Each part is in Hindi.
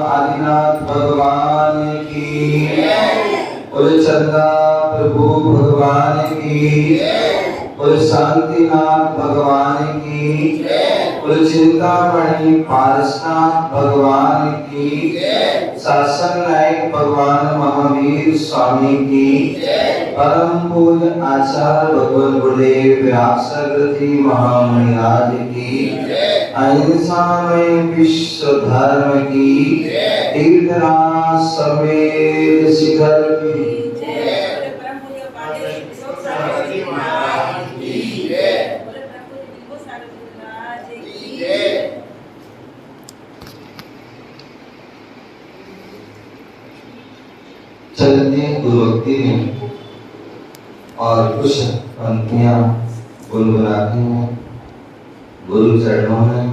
आदिनाथ भगवान की, बोले चंदा प्रभु भगवान की, बोले शांतिनाथ भगवान की, बोले चिंतामणि पारसनाथ भगवान की, शासन नायक भगवान महावीर स्वामी की, परम पूज्य आचार्य भगवान गुरुदेव व्यासकृति महामणिराज की, अहिंसामय विश्व धर्म की, तीर्थराज समेत शिखर की, चलते गुरुभक्ति में और कुछ पंक्तियां गुनगुनाते हैं। गुरु चरणों में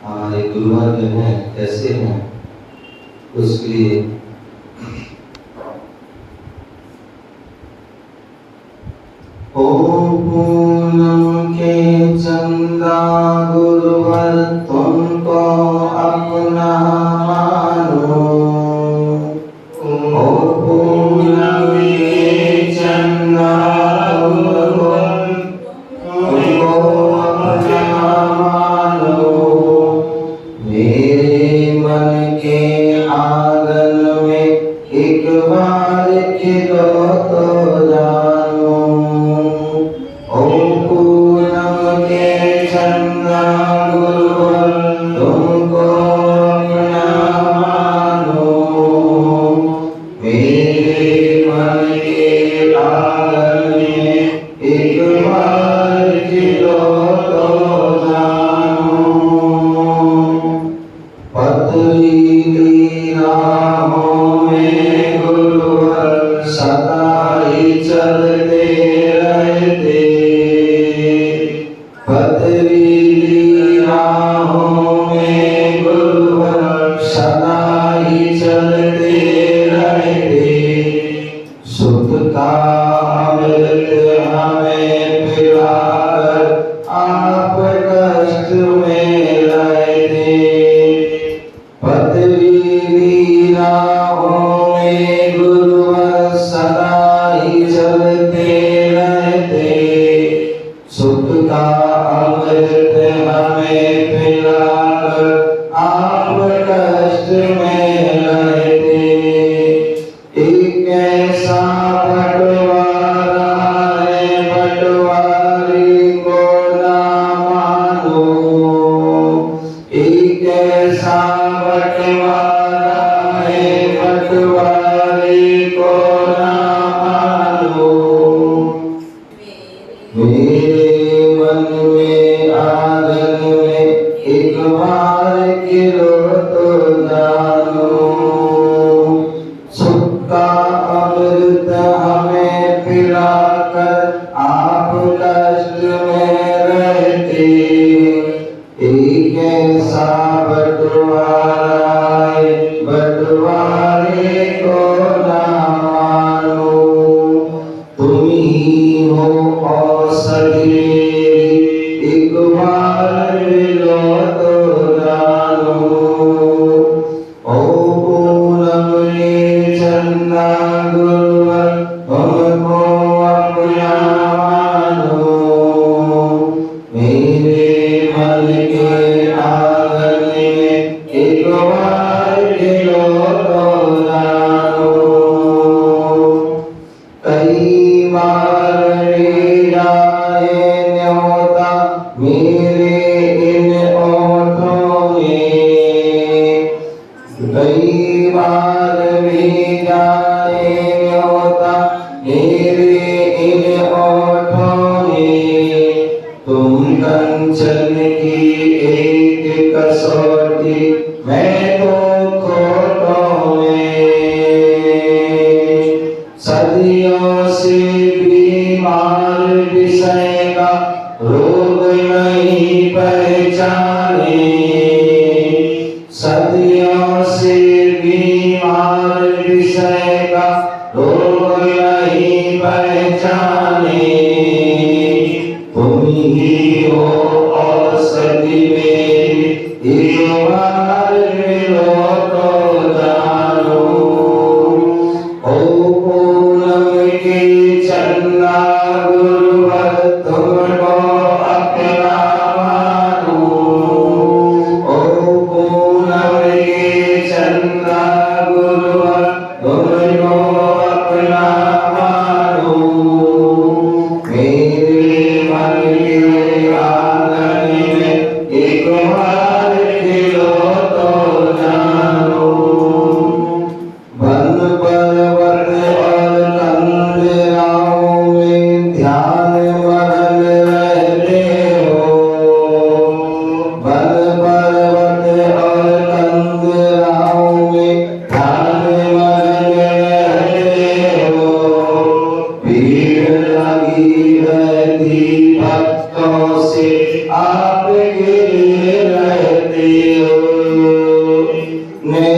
हमारे गुरुवर जो हैं कैसे हैं उसके लिए ओ पूनम के चंदा गुरुवर तुमको अपना मानो, ओ पूनम के चंदा गुरुवर तुमको अपना मानो, मेरे मन के आंगन में एक बार खिलो तो जानो, ओ पूनम के चंदा गुरुवर तुमको अपना मानो, मेरे मन के आंगन में एक बार खिलो तो जानो, पथरीली राहों में गुरुवर सदा ही चलते रहते, पथरीली राहों में गुरुवर सदा ही चलते रहते, सुख का अमृत हमें पिलाकर आप कष्ट में रहते, पथरीली राहों में गुरुवर सदा ही चलते रहते, सुख का अमृत हमें पिलाकर आप कष्ट में रहते, एक ऐसा बंटवारा है बंटवारे को ना मानो, एक ऐसा बंटवारा है बंटवारे को ना मानो, मेरे मन में आंगन में एक बार खिलो तो जानो, सुख का अमृत हमें पिलाकर आप कष्ट में रहते, एक ऐसा बंटवारा है बंटवारे को ना मानो, तुम ही हो औषधि एक बार मिलो तो जानो, ओ पूनम के चंदा गुरुवर तुमको अपना मानो, मेरे मन के आंगन में एक बार खिलो तो जानो, कई बार ले जाए न्योता मेरे इन ओठों में, कई बार ले जाए न्योता मेरे इन ओठों में, तुम कंचन की एक कसौटी मैं तो खोटों में, सदियों से बीमार विषय का रोग नहीं पहचाने, सदियों से बीमार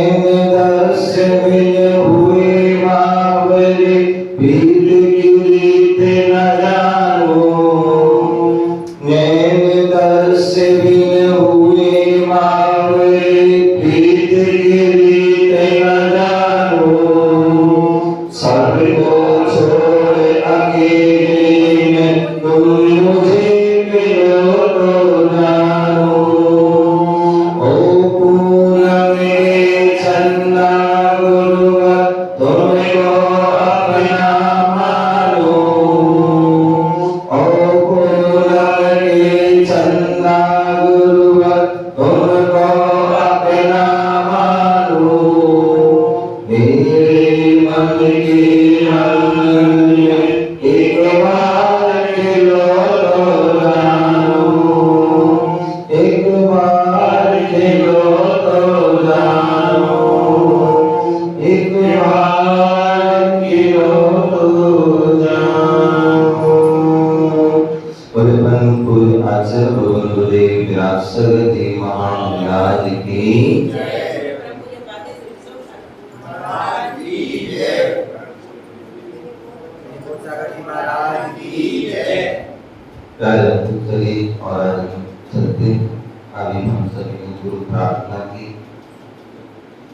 नैन दर्श बिन हुए बावरे, पीर की रीत न जानो। नैन दर्श बिन हुए बावरे, पीर की रीत न जानो। सबको छोड़ अकेले में तुम मुझे मिलो तो जानो। ओ पूनम में चंदा गुरुवर, तुमको अपना मानो। ओ पूनम में चंदा गुरुवर, तुमको अपना मानो। मेरे मन के रंग में एक बार खिलो तो जानो। एक बार खिलो तो जानो। एक बार खिलो तो जानो। बोले पद्मपुर आचार्य गुरुदेव विराट सदगुरु महाराज की चलिए और आज हम चलते। अभी हम सभी ने गुरु प्रार्थना की,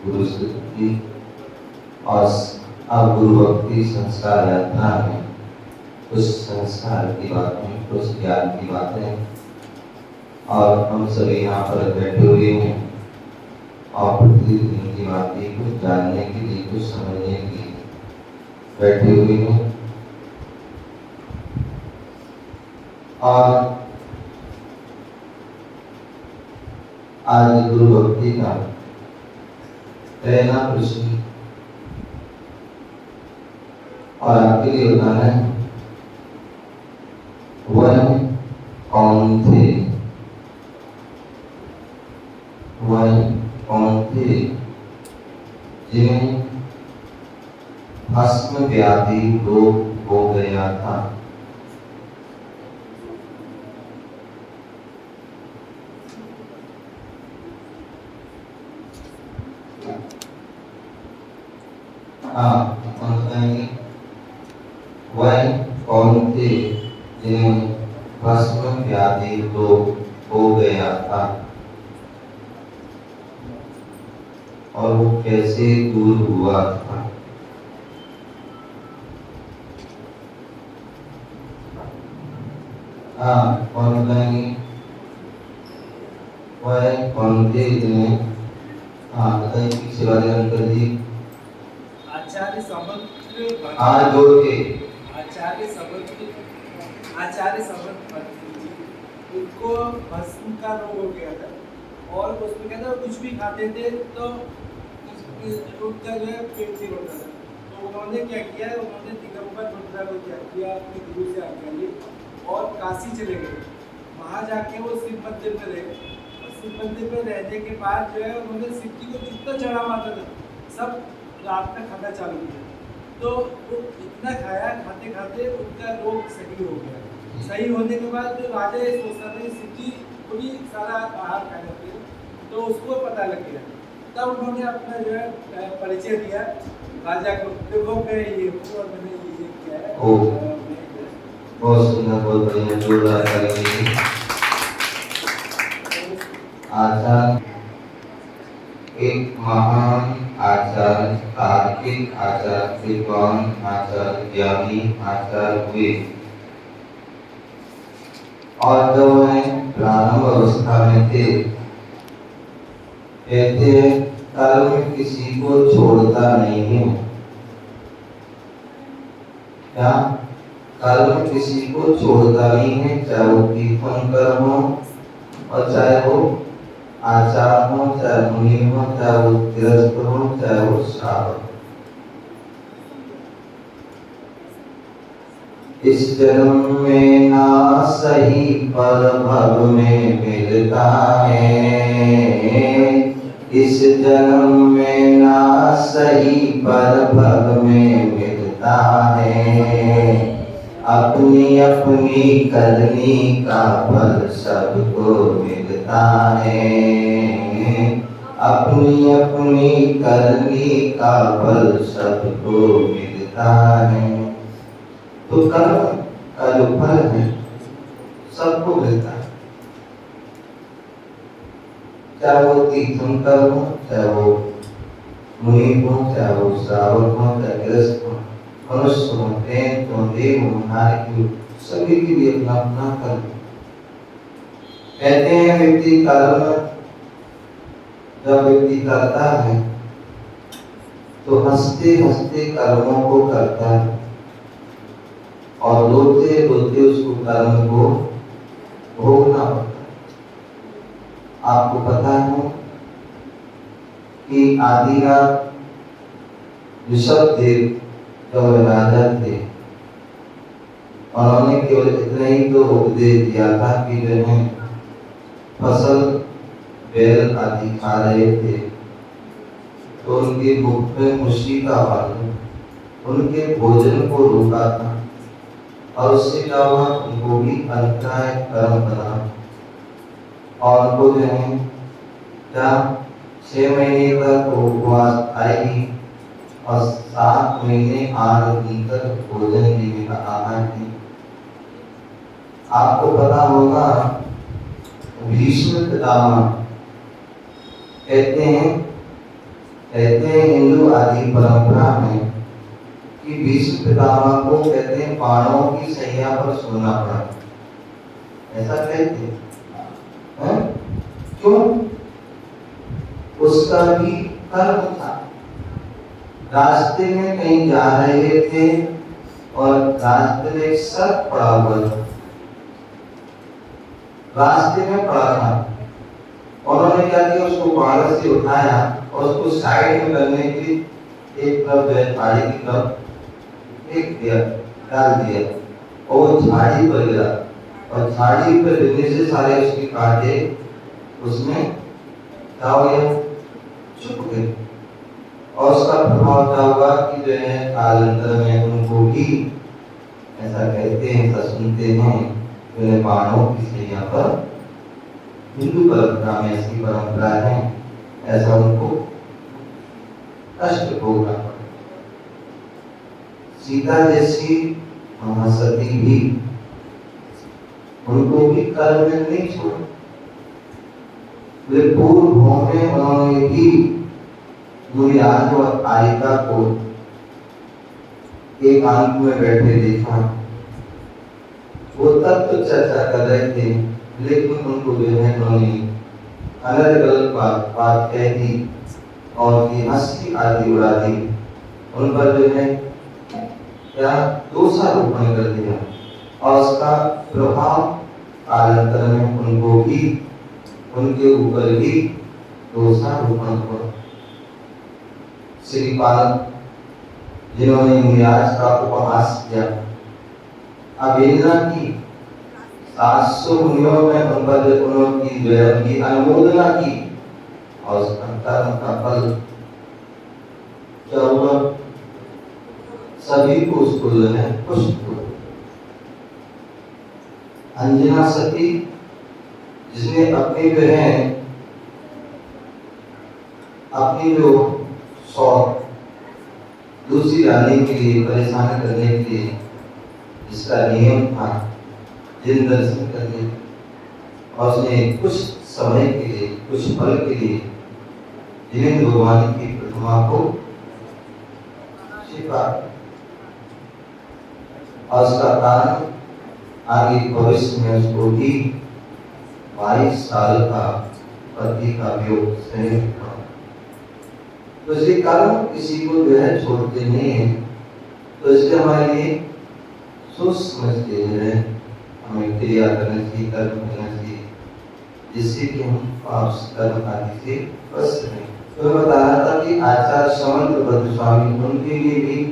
गुरु स्तुति की और अब गुरु भक्ति संस्कार यात्रा में कुछ संस्कार की बातें, कुछ ज्ञान की बातें, और हम सभी यहाँ पर बैठे हुए हैं और प्रतिदिन की बातें कुछ जानने के लिए, कुछ समझने के लिए बैठे हुए हैं। और आज गुरु भक्ति का पहला प्रश्न और आपके लिए बताना है, वह कौन थे? वह कौन थे जिन्हें भस्म व्याधि रोग हो गया था? वह कौन थे जिन्हें भस्म व्याधि रोग हो गया था और वो कैसे दूर हुआ था? कौन बताएंगे? वह कौन थे जिन्हें बताइए पीछे वाले अंकल जी। आचार्य समर्थ जोड़ के आचार्य समर्थ उनको भस्म का रोग हो गया था और उसमें क्या था, कुछ भी खाते थे तो उनका जो है पेट नहीं होता था। तो उन्होंने क्या किया, उन्होंने दिगंबर मुद्रा को क्या किया, अपने गुरु से आज्ञा ली और काशी चले गए। वहाँ जाके वो शिव मंदिर में रहे और शिव मंदिर में रहने के बाद जो है उन्होंने शिव जी को जितना चढ़ावा आता था सब रात में खाना चालू किया। तो वो इतना खाया, खाते खाते उनका रोग सही हो गया। सही होने के बाद जो राजा ये सोचता था कि शिव जी को भी सारा आहार खाने थे, तो उसको पता लग गया। तब उन्होंने अपना जो है परिचय दिया राजा को, देखो मैं ये हूँ और मैंने ये किया है। बहुत सुंदर, बहुत बढ़िया, जोरदार तालियां। आचार्य एक महान आचार्य, तार्किक आचार्य, विद्वान आचार्य, ज्ञानी आचार्य हुए और जब वह प्रारंभ अवस्था में थे, कहते हैं कर्म किसी को छोड़ता नहीं है। क्या? कर्म किसी को छोड़ता नहीं है, चाहे वो कीर्तन कर्म हो और चाहे वो आचार हो, चाहे मुनि हो, चाहे वो गृहस्थ हो, चाहे वो श्रावक। इस जन्म में ना सही पर भव में मिलता है। इस जन्म में ना सही पर भव में मिलता है। अपनी अपनी करनी का फल सबको मिलता है। अपनी अपनी करनी का फल सबको मिलता है। तो कर्म का जो फल है सबको मिलता है, चाहे वो तीर्थंकर हो, चाहे वो मुनि हो, चाहे वो श्रावक हो, चाहे गृहस्थ हो, मनुष्य हो, प्रेत हो, देव हो, नारकी हो, सभी के लिए अपना अपना कर्म। कहते हैं व्यक्ति कर्म जब व्यक्ति करता है तो हंसते हंसते कर्मों को करता है और रोते रोते उसको कर्म को भोगना पड़ता है। आपको पता है कि आदिनाथ ऋषभदेव जब राजा थे, उन्होंने केवल इतना ही तो उपदेश दिया था कि जो है फसल बैल आदि खा रहे थे तो उनके मुख में मुश्किल वाले उनके भोजन को रोका था और उससे क्या हुआ, उनको भी अंतराय कर्म बना और उनको जो है क्या 6 महीने तक उपवास आएगी और 7 महीने 8 दिन तक भोजन लेने का आहार नहीं। आपको पता होगा भीष्म पितामह कहते हैं हिंदू आदि परंपरा में कि भीष्म पितामह को कहते हैं बाणों की सैया पर सोना पड़ा, ऐसा कहते हैं। क्यों? उसका भी कर्म था। रास्ते में कहीं जा रहे थे और रास्ते में एक सर्प पड़ा हुआ था, रास्ते में पड़ा था। उन्होंने क्या किया, उसको बाण से उठाया और उसको साइड में करने की एक तरफ झाड़ी की तरफ फेंक दिया, डाल दिया और वो झाड़ी पर गिरा और झाड़ी पर गिरने से सारे उसके कांटे उसमें क्या हो गया, छुप गए। और उसका प्रभाव क्या हुआ कि जो है कालांतर में उनको भी ऐसा कहते हैं, ऐसा सुनते हैं, उन्हें बाणों की सैया पर, हिंदू परंपरा में ऐसी परंपरा है, ऐसा उनको कष्ट भोगना पड़ा। सीता जैसी महासती भी, उनको भी कर्म नहीं छोड़ा। पूर्व भूमि में उन्होंने भी मुनिराज और आयिका को एक आंख में बैठे देखा। वो तब तो चर्चा कर रहे थे, लेकिन उनको जो है उन्होंने अलग अलग बात कह दी और ये हंसी आदि उड़ा दी। उन पर जो है क्या दोषारोपण कर दिया और उसका प्रभाव कालांतर में उनको भी, उनके ऊपर भी दोषारोपण हुआ। श्रीपाल जिन्होंने मुनिराज का उपहास किया, अवेलना की, 700 मुनियों में उन पर उन्होंने जो है उनकी अनुमोदना की और उसका कर्म का फल क्या हुआ, सभी को उसको जो है पुष्ट हुआ। अंजना सती जिसने अपनी जो है अपनी जो शौक दूसरी रानी के लिए परेशान करने के लिए, जिसका नियम था दिन दर्शन करने, और उसने कुछ समय के लिए, कुछ पल के लिए जिनेंद्र भगवान की प्रतिमा को छिपा और उसका कारण आगे भविष्य में उसको भी 22 साल का पति का वियोग सहन हुआ। तो इसलिए कर्म किसी को जो है छोड़ते नहीं है, तो इसलिए हमारे लिए सोच समझ के जो है हमें क्रिया करना चाहिए, कर्म करना चाहिए, जिससे कि हम पाप कर्म आदि से बच सकें। तो मैं बता रहा था कि आचार्य समंत स्वामी, उनके लिए भी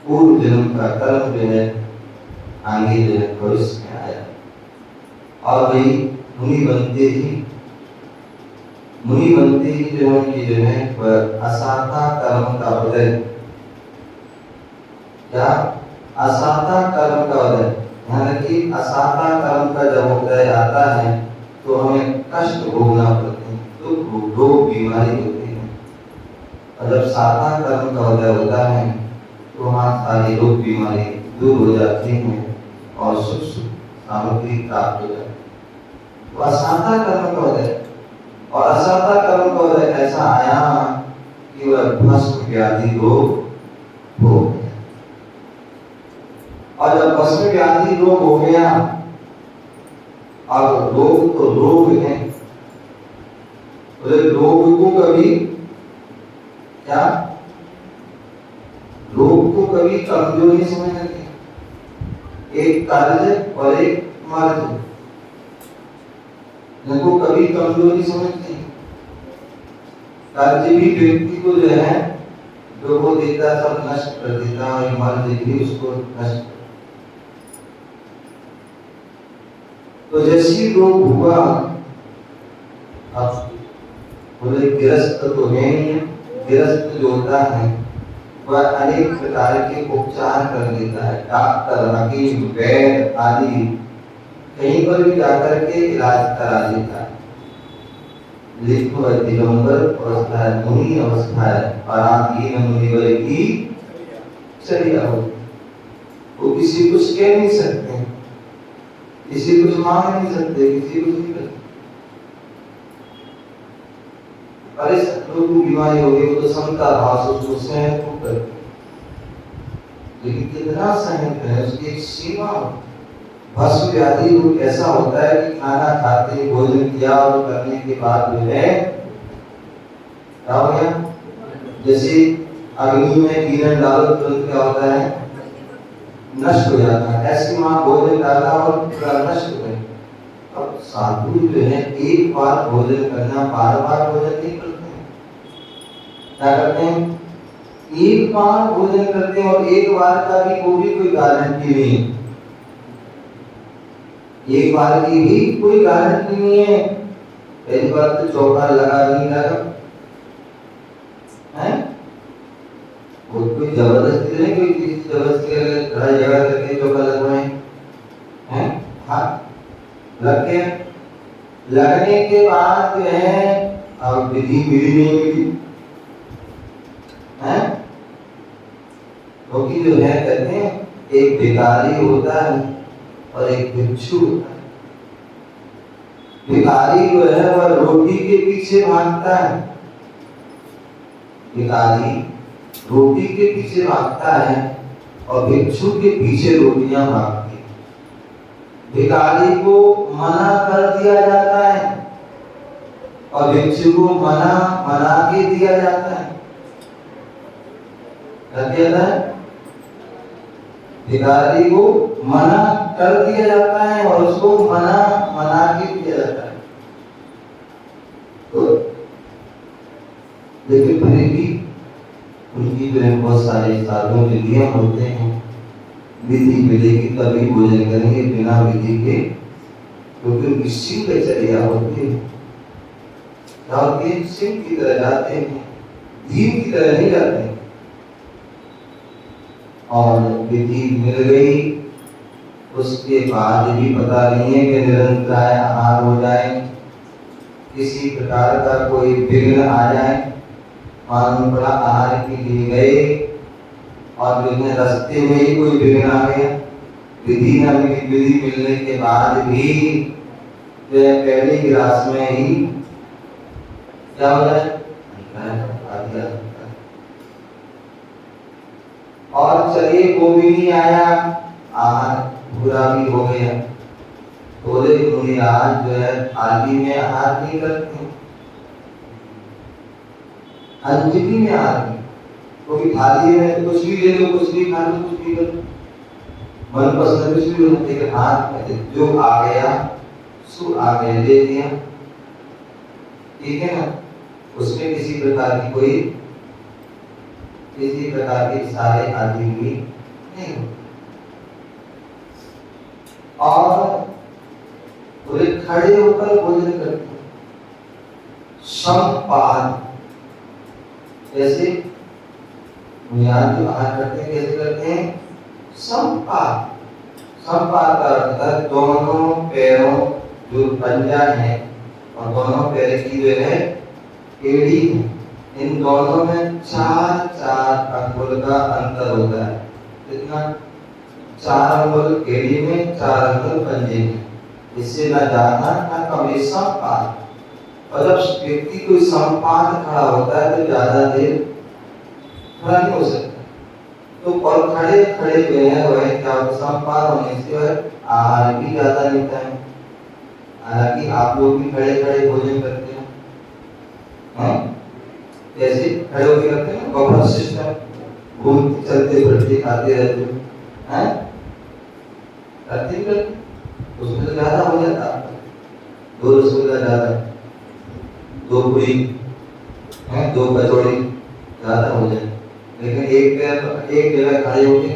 पूर्व जन्म का कर्म जो है आगे जो है भविष्य में आया और वही मुनि बनते ही जो उनकी जो है असाता कर्म का उदय, क्या असाता कर्म का उदय, यानी असाता कर्म का जब उदय आता है तो हमें कष्ट भोगना पड़ते हैं। दुख रोग बीमारी होती है। और जब साधना कर्म का उदय होता है तो वहाँ सारी रोग बीमारी दूर हो जाती हैं और सुख सामग्री प्राप्त हो जाती है। तो असाधा कर्म का उदय और असाधा कर्म का उदय ऐसा आया कि वह भस्म व्याधि रोग हो गया। और जब भस्म व्याधि रोग हो गया, अब रोग तो रोग है, रोग को कभी क्या, रोग को कभी कमजोरी समझ लेते, एक कार्य और एक मार्ग, इनको कभी कमजोरी समझते हैं। कार्य भी व्यक्ति को जो है जो वो देता सब नष्ट कर देता है, और मार्ग भी उसको नष्ट। तो जैसी रोग हुआ, अब बोले गिरस्त तो है नहीं, गिरस्त जो होता है वह अनेक प्रकार के उपचार कर लेता है। डॉक्टर, हकीम, वैद्य आदि कहीं पर भी जाकर के इलाज करा लेता है। लेकिन दिगंबर अवस्था है, मुनि अवस्था है, पराधीन मुनिवर की चर्या हो। वो किसी कुछ कह नहीं सकते, किसी कुछ मांग नहीं सकते, किसी कुछ नहीं कर सकते। अरे लोग बीमारी हो गई, वो तो समता भाव उसको सहन को करते, लेकिन कितना सहन है, उसकी एक सीमा। भस्म व्याधि रोग ऐसा होता है कि खाना खाते, भोजन किया और करने के बाद जो है क्या हो गया, जैसे अग्नि में ईंधन डालो तुरंत क्या होता है, नष्ट हो जाता है। ऐसी माँ भोजन डाला और पूरा नष्ट हो गया। अब साधु जो है एक बार भोजन करना, बार बार भोजन नहीं करते हैं। क्या करते हैं, एक बार भोजन करते हैं, और एक बार का भी कोई गारंटी नहीं है, एक बार की भी कोई गारंटी नहीं है। पहली बार तो चौका लगा नहीं लगा है, कोई जबरदस्ती नहीं, कोई किसी जबरदस्ती लड़ाई झगड़ा करके चौका लगवाए हैं। हाँ, लग गया, लगने के बाद जो है अब विधि मिली नहीं मिली है, क्योंकि जो है कहते हैं एक भिखारी होता है और एक भिक्षु होता है। भिखारी जो है वह रोटी के पीछे भागता है, भिखारी रोटी के पीछे भागता है और भिक्षु के पीछे रोटियां भागती है। भिखारी को मना कर दिया जाता है और भिक्षु को मना के दिया जाता है। क्या किया जाता है, भिखारी को मना कर दिया जाता है और उसको मना के दिया जाता है। तो लेकिन फिर भी उनकी जो है बहुत सारे साधुओं के नियम होते हैं, विधि मिलेगी तभी भोजन करेंगे, बिना विधि के, क्योंकि उनकी सिंह चर्या होती है, सिंह की तरह जाते हैं, धीम की तरह नहीं जाते हैं। और विधि मिल गई, उसके बाद भी पता नहीं है कि निरंतर आहार हो जाए, किसी प्रकार का कोई विघ्न आ जाए। मालूम पड़ा आहार के लिए गए और विघ्न रास्ते में ही कोई विघ्न आ गया, विधि न मिली, विधि मिलने के बाद भी पहले गिलास में ही क्या हो जाए, और चलिए वो भी नहीं आया, आहार पूरा भी हो गया। बोले मुनि आज जो है थाली में आहार नहीं करते, अंजलि में आहार नहीं, क्योंकि थाली में कुछ भी ले लो, कुछ भी खा लो, कुछ भी करो, मन पसंद कुछ भी होते, लेकिन हाथ जो आ गया सो आ गया, ले लिया, ठीक है ना। उसमें किसी प्रकार की कोई किसी प्रकार के इशारे आदि भी नहीं होते। और पूरे खड़े होकर भोजन करते, समपाद, जैसे बुनियाद जो आहार करते हैं कैसे करते हैं, समपाद। समपाद का अर्थ है दोनों पैरों जो पंजा है और दोनों पैर की जो है एड़ी है, इन दोनों में 4 अंगुल का अंतर होता है। कितना? 4 अंगुल एड़ी में, 4 अंगुल पंजे में। इससे ना ज्यादा ना कम, ये समपाद। और जब व्यक्ति कोई समपाद खड़ा होता है तो ज्यादा देर खड़ा नहीं हो सकता। तो और खड़े खड़े हुए हैं वह क्या समपाद होने से आहार भी ज्यादा लेता है। हालांकि आप लोग भी खड़े खड़े भोजन करते हैं, जैसे खड़े होकर करते हैं ना, बफर सिस्टम, घूमते चलते फिरते खाते रहते हैं, करते उसमें तो ज्यादा हो जाता है, 2 रसगुल्ला ज्यादा, 2 पूरी, 2 कचौड़ी ज्यादा हो जाए। लेकिन एक जगह खड़े होके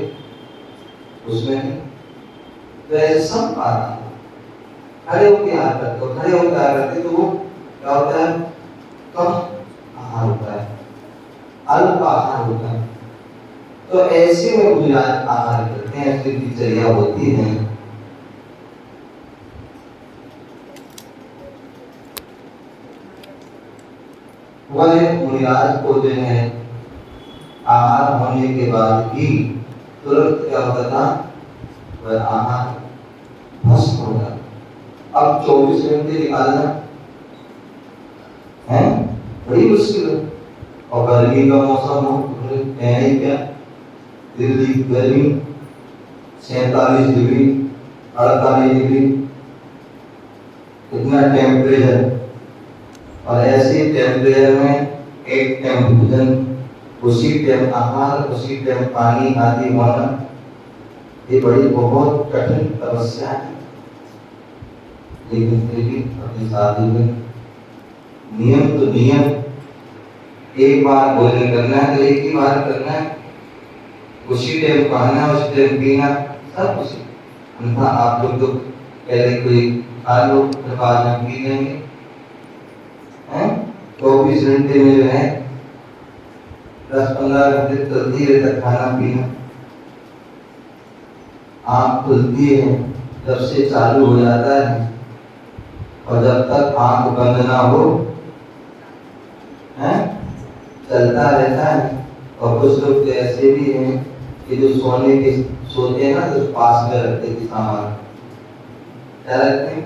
उसमें नहीं। तो ऐसे सब पाना खड़े होके आहार करते, तो खड़े होकर आहार करते तो वो क्या होता है? कम आहार होता है, अल्प आहार होता है। तो ऐसे में गुजरात आहार करते हैं, ऐसी दिनचर्या होती है। वह मुनिराज को जो है आहार होने के बाद ही तुरंत क्या होता था? वह आहार भस्म हो जाता। अब 24 घंटे निकालना है बड़ी मुश्किल है। और गर्मी का मौसम हो है क्या? दिल्ली गर्मी 47 डिग्री 48 डिग्री इतना टेम्परेचर, और ऐसे टेम्परेचर में एक टाइम भोजन, उसी टाइम आहार, उसी टाइम पानी आदि होना, ये बड़ी बहुत कठिन तपस्या है। लेकिन फिर भी अपनी शादी में नियम तो नियम, एक बार भोजन करना है तो एक ही बार करना है, उसी टाइम खाना, उसी टाइम पीना, सब उसी। अन्यथा आप लोग तो पहले कोई खा लो फिर बाद में पी लेंगे, 24 घंटे में जो है 10-15 घंटे चलती रहता खाना पीना। आँख खुलती है जब से चालू हो जाता है, और जब तक आँख बंद ना हो चलता रहता है। और कुछ लोग तो ऐसे भी हैं कि जो सोते हैं ना, तो पास में रखते थे सामान, क्या रखते हैं?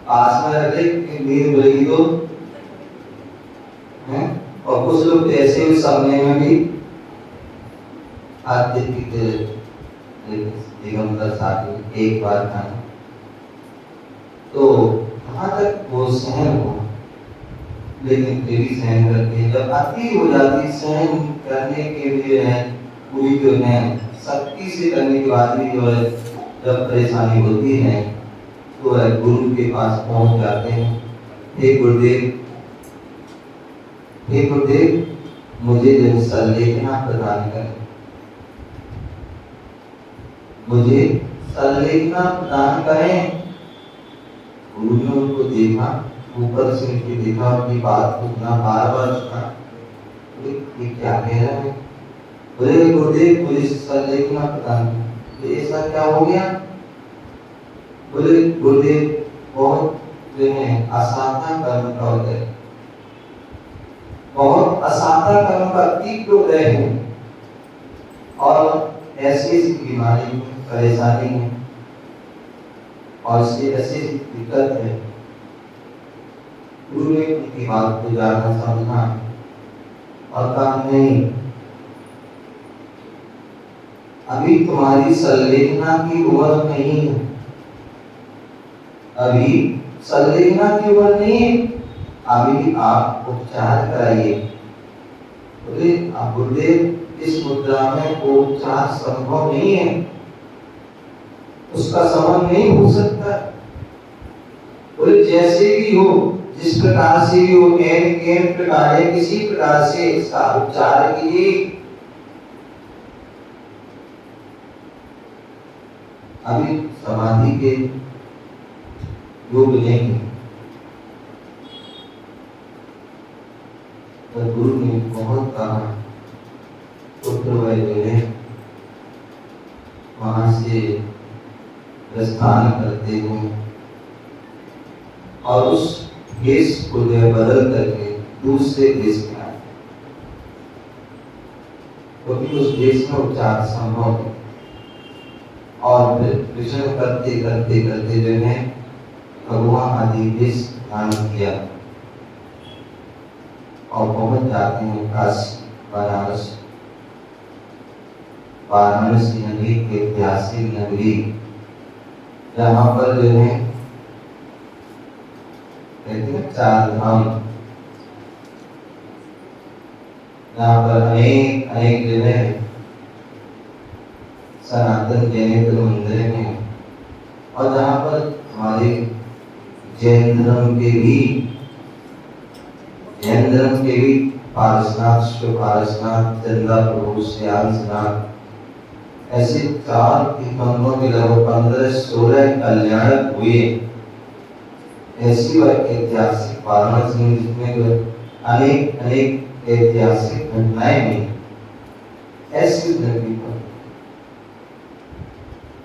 पास में रखते कि नींद मिलेगी तो और कुछ लोग ऐसे भी सपने में भी आते पीते दिगंबर साथी एक बार खाना। तो कहाँ तक वो सहन हो, लेकिन फिर भी सहन करते हैं। जब अति हो जाती, सहन करने के लिए है पूरी जो है शक्ति से करने के बाद भी जो है जब परेशानी होती है तो वह गुरु के पास पहुंच जाते हैं। हे गुरुदेव, हे गुरुदेव, मुझे जो संलेखना प्रदान करें, मुझे संलेखना प्रदान करें। गुरु ने उनको देखा, ऊपर से उनकी देखा, उनकी बात को सुना, बार-बार सुना, ये क्या कह रहा है? बोले गुरुदेव मुझे संलेखना प्रदान करें। तो ऐसा क्या हो गया? बोले गुरुदेव बहुत जो है असाधा कर्म का उदय, बहुत असाधा कर्म का तीव्र उदय है, और ऐसी बीमारी परेशानी है, और इससे ऐसी दिक्कत है। गुरु ने उनकी बात को जाना समझा और कहा नहीं, अभी तुम्हारी संलेखना की उम्र नहीं है, अभी संलेखना की उम्र नहीं है, अभी आप उपचार कराइए। बोले आप गुरुदेव इस मुद्रा में उपचार संभव नहीं है, उसका समन नहीं हो सकता। बोले जैसे भी हो, जिस प्रकार से भी हो, एन प्रकार है, किसी प्रकार से इसका उपचार कीजिए। अभी समाधि के योग नहीं। तो गुरु ने बहुत कहा, पुत्र वह वहां से प्रस्थान करते हैं, और उस भेष को जो है बदल करके दूसरे देश में आए, क्योंकि उस देश में उपचार संभव है। और विचरण करते करते करते जो है भगवान आदि देश ध्यान किया और पहुंच जाते हैं काशी बनारस। वाराणसी नगरी के ऐतिहासिक नगरी, जहाँ पर जो है कहते हैं चार धाम, यहाँ पर अनेक अनेक जो है सनातन जैन मंदिर हैं, और जहाँ पर हमारे जैन धर्म के भी पारसनाथ, शिव पारसनाथ, चंदा प्रभु, श्यामनाथ, ऐसे चार तीर्थंकरों के लगभग 15-16 कल्याणक हुए। ऐसी वह ऐतिहासिक वाराणसी जिसमें अनेक अनेक ऐतिहासिक घटनाएं हुई, ऐसी धरती पर।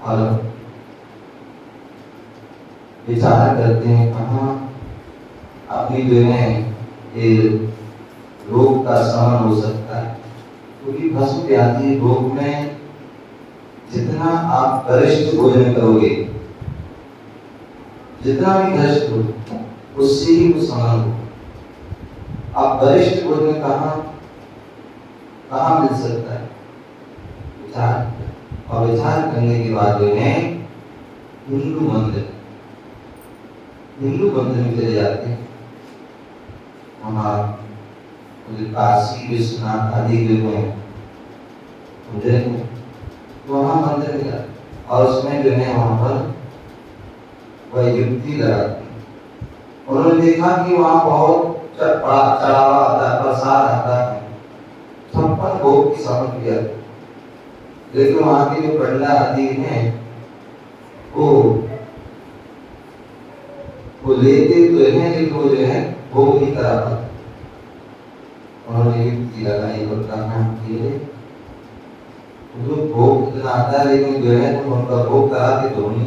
और विचार करते हैं कहाँ अपनी जो है ये रोग का शमन हो सकता है, क्योंकि भस्म व्याधि रोग में जितना आप गरिष्ठ भोजन करोगे, जितना भी गरिष्ठ हो उससे ही वो शमन हो। आप गरिष्ठ भोजन कहाँ मिल सकता है? विचार, और विचार करने के बाद जो है हिंदू मंदिर में चले जाते हैं। वहाँ काशी विश्वनाथ आदि जो है मंदिर है, वहाँ मंदिर में जाते, और उसमें जो है वहाँ पर वह युक्ति लगाती। उन्होंने देखा कि वहाँ बहुत चढ़ावा आता है, प्रसाद आता है, 56 भोग की सामग्री आती है, लेकिन वहाँ के जो पंडा आदि हैं वो लेते तो हैं, लेकिन वो जो है भोग नहीं करा पाते। उन्होंने युक्ति लगाई और कहा कि जो भोग इतना आता है, लेकिन जो है तुम उनका भोग कराते तो नहीं।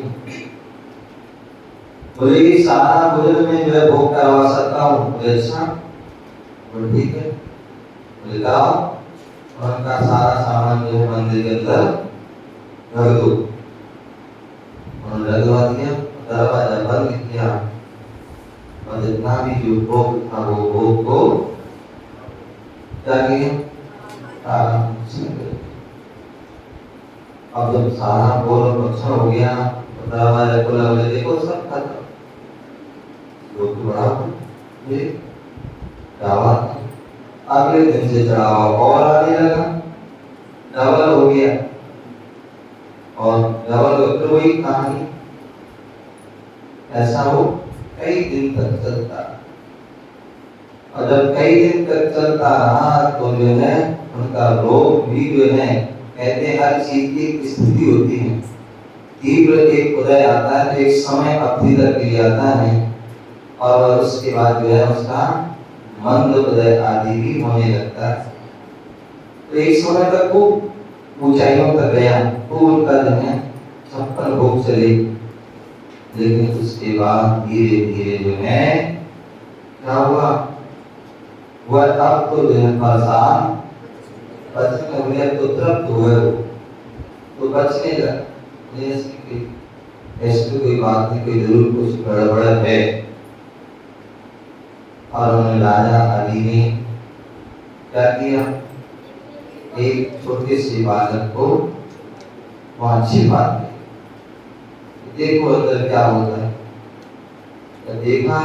बोले सारा भोजन में जो है भोग करवा सकता हूँ। अच्छा, बोले ठीक है, बोले कराओ, और उनका सारा सामान जो है मंदिर के अंदर रख दो। उन्होंने लगवा दिया, दरवाजा बंद किया, और जितना भी जो भोग था वो भोग को क्या किया? अब जब सारा भोग अच्छा हो गया, दरवाजा खोला, बोले देखो सब खत्म। लोग बड़ा ये दावा, अगले दिन से चढ़ावा और आने लगा, डबल हो गया, और डबल वही कहानी ऐसा हो कई दिन तक चलता। और जब कई दिन तक चलता रहा तो जो है उनका रोग भी जो है, कहते हैं हर चीज की एक स्थिति होती है। तीव्र एक उदय आता है, एक समय अवधि तक के लिए आता है, और उसके बाद जो है उसका मंद उदय आदि भी होने लगता है। तो एक समय तक वो ऊंचाइयों तक गया, तो उनका जो है 56 भोग चले, लेकिन उसके बाद धीरे धीरे जो है क्या हुआ, वह अब तो जो है परेशान बचने हुए, तो तृप्त हुए, तो बचने लगे। ऐसी कोई बात नहीं, कोई जरूर कुछ गड़बड़ है। और उन्होंने राजा अली ने क्या किया, एक छोटे से बालक को वहां छिपा दिया, देखो अंदर क्या होता है। तो देखा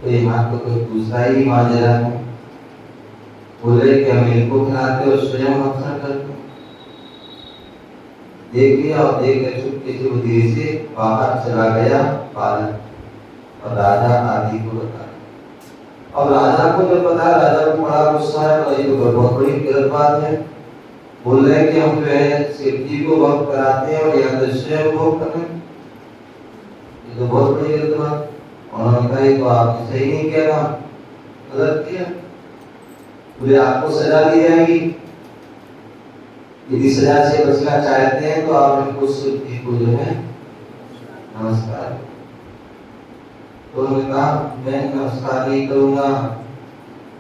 तो यहाँ तो कोई दूसरा ही माजरा है। बोले कि हम इनको खिलाते और स्वयं अवसर करते। देख लिया, और देख कर चुपके से वो धीरे से बाहर चला गया बालक, और राजा आदि को बताया। अब राजा को जब पता, राजा को बड़ा गुस्सा है, तो ये तो बहुत बड़ी गलत बात है। बोल रहे हैं कि हम जो है शिव जी को भक्त कराते हैं और यहाँ तो स्वयं भोग कर रहे हैं, ये तो बहुत बड़ी गलत बात। उन्होंने कहा ये तो आपने सही नहीं किया, काम गलत किया, बोले आपको सजा दी जाएगी। यदि सजा से बचना चाहते हैं तो आप इनको शिव जी को जो है नमस्कार। तो उन्होंने कहा मैं नमस्कार नहीं करूंगा।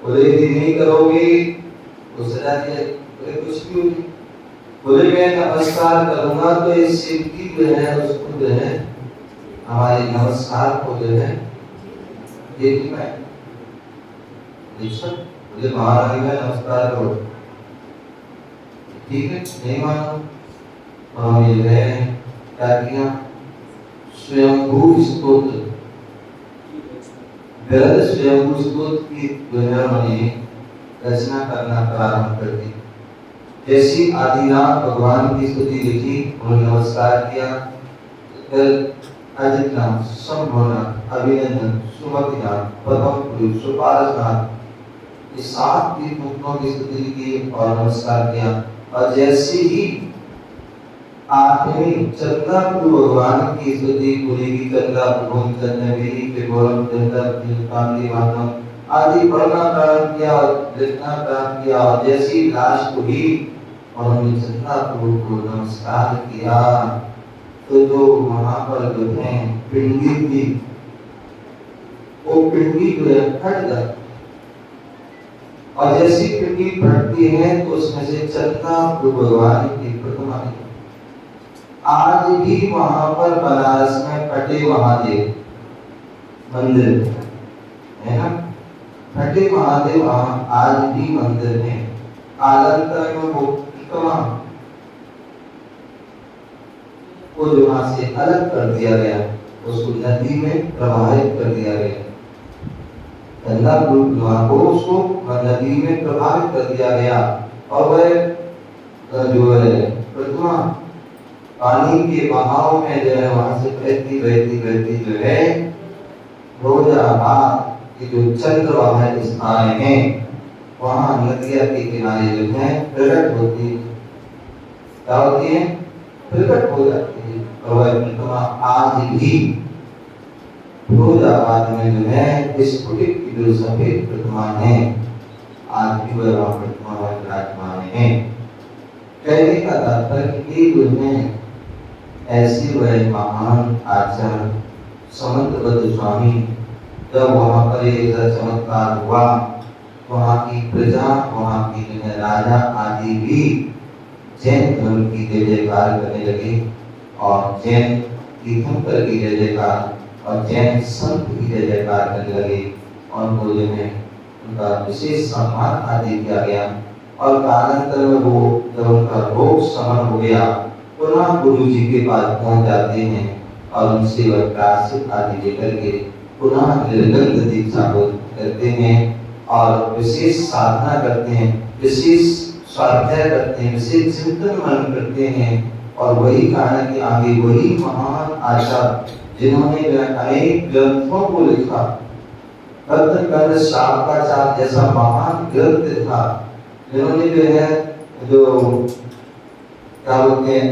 बोले यदि नहीं करोगे तो सजा दिया। बोले कुछ भी नहीं। बोले मैं नमस्कार करूंगा तो इस शिव की जो है उसको जो है हमारे नमस्कार को जो है ये भी मैं मुझे महारानी का नमस्कार करो। ठीक है, नहीं मानो और हम ये गए क्या किया, स्वयंभू स्तोत्र गरज स्वयंभू स्तोत्र की जो है उन्होंने रचना करना प्रारंभ कर दी। जैसी आदिनाथ भगवान की स्तुति लिखी, उन्होंने नमस्कार किया। अजित नाम, संभवनाथ, अभिनंदन, सुमतिनाथ, पद्म पुरुष, सुपारसनाथ, ये 7 तीर्थों की स्तुति की और नमस्कार किया। और जैसे ही 8वें चंद्रापुर भगवान की स्तुति पूरी की, चंद्रापुर चंद्रगिरी के गौरव चंद्रकांति मातम आदि पढ़ना प्रारंभ किया, लिखना प्रारंभ किया। और जैसी लास्ट हुई और उन्होंने चंद्रापुर को नमस्कार किया तो जो वहां पर जो है पिंडी थी वो पिंडी जो है फट गई। और जैसी पिंडी फटती है तो उसमें से चंद्रापुर भगवान की प्रतिमा निकली। आज भी वहां पर बनारस में फटे महादेव मंदिर है ना, फटे महादेव वहां आज भी मंदिर है। कालांतर में वो प्रतिमा को जो वहां से अलग कर दिया गया, उसको नदी में प्रवाहित कर दिया गया। चंद्रापुर को उसको नदी में प्रभावित कर दिया गया और वह जो है प्रतिमा पानी के बहाव में जो है वहां से बहती बहती बहती जो है रोजाबाद की जो चंद्रवाह स्थान है वहां नदिया के किनारे जो है प्रकट होती है। क्या होती है? प्रकट हो जाती है। और वह प्रतिमा आज भी फिरोजाबाद में जो है स्फटिक की जो सफेद प्रतिमा है आज भी वह प्रतिमा विराजमान है। कहने का तात्पर्य कि जो है ऐसे वह महान आचार्य समंतबद्ध स्वामी जब वहां पर एक चमत्कार हुआ, वहां की प्रजा, वहां की जो है राजा आदि भी जैन धर्म की जय जयकार करने लगे और जैन तीर्थंकर की जय जयकार और जैन संत की जय जयकार करने लगे और उनको जो है उनका विशेष सम्मान आदि किया गया। और कालांतर में वो जब उनका रोग शमन हो गया पुनः गुरु जी के पास पहुंच जाते हैं और उनसे वह प्रायश्चित आदि लेकर के पुनः निर्गंध दीक्षा करते हैं और विशेष साधना करते हैं, विशेष स्वाध्याय करते हैं, विशेष चिंतन मनन करते हैं। और वही कारण कि आगे वही महान आचार्य जिन्होंने अनेक ग्रंथों को लिखा, कर्ण शाकाचार जैसा महान ग्रंथ था, जिन्होंने जो है जो क्या बोलते हैं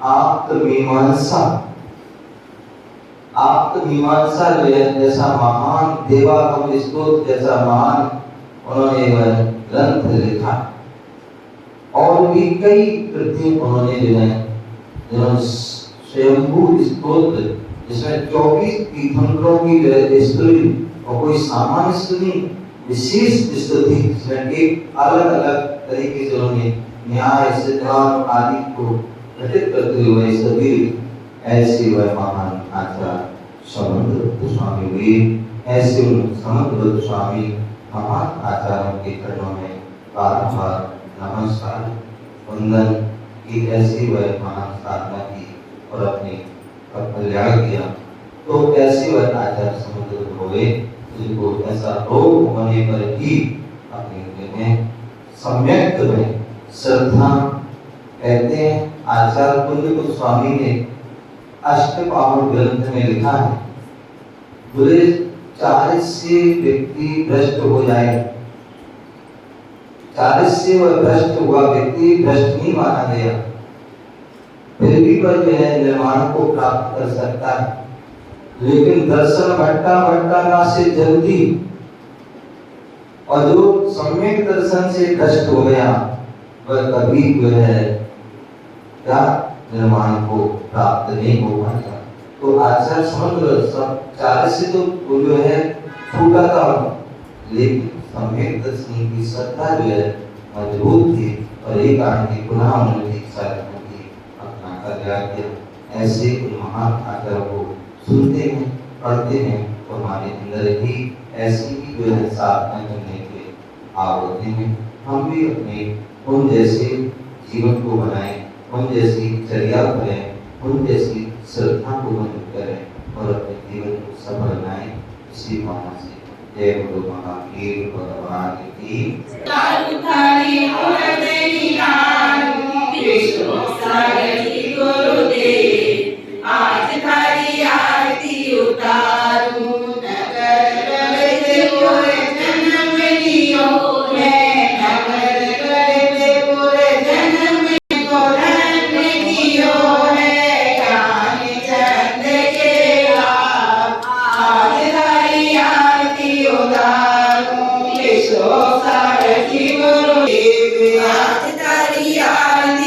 आप्तमीमांसा जो है जैसा महान देवागम स्तोत्र जैसा महान उन्होंने वह ग्रंथ लिखा। और भी कई कृति उन्होंने जो है जिन्होंने स्वयंभू स्तोत्र जिसमें 24 तीर्थंकरों की जो है स्तुति और कोई सामान्य स्तुति विशेष स्तुति जिसमें एक अलग अलग तरीके से उन्होंने न्याय सिद्धांत आदि को घटित करते हुए सभी ऐसे वह महान आचार्य समंतबद्ध स्वामी हुए। ऐसे समंतबद्ध स्वामी महान आचार्यों के चरणों में बारंबार नमस्कार वंदन की ऐसी वह महान साधना की और अपने कल्याण किया। तो ऐसे वह आचार्य समंतबद्ध हो गए जिनको ऐसा रोग होने पर भी अपने सम्यक में श्रद्धा कहते हैं। आचार्य कुंज गोस्वामी ने अष्टपावन ग्रंथ में लिखा है, बोले 40 से व्यक्ति भ्रष्ट हो जाए, 40 से वह भ्रष्ट हुआ व्यक्ति भ्रष्ट नहीं माना गया, फिर भी वह जो है निर्माण को प्राप्त कर सकता है। लेकिन दर्शन भट्टा भट्टा से जल्दी और जो सम्यक दर्शन से भ्रष्ट हो गया वह कभी जो है क्या निर्माण को प्राप्त नहीं हो पाएगा। तो आचार समुद्र सब चार से तो वो जो है छूटा था, लेकिन सम्यक दर्शनी की श्रद्धा जो है मजबूत थी और एक कारण की पुनः उन्होंने दीक्षा की अपना कार्य किया। ऐसे उन महान आचार्यों को सुनते हैं, पढ़ते हैं और हमारे अंदर ही ऐसी ही जो है साधना करने के आवृत्ति में हम भी अपने उन जैसे जीवन को बनाएं, उन जैसी चर्या करें, उन जैसी श्रद्धा को बंद करें और अपने जीवन को सफल बनाएं। इसी भावना से जय गुरु महावीर भगवान की। आज थारी आरती उतारू नगर गढ़ते पूरे जन्म लियो मैं नगर गढ़ते पूरे जन्म को धन्य कियो है ज्ञान चंद के लाभ। आज थारी आरती उतारू विश्व सारथी गुरुदेव आज थारी आरती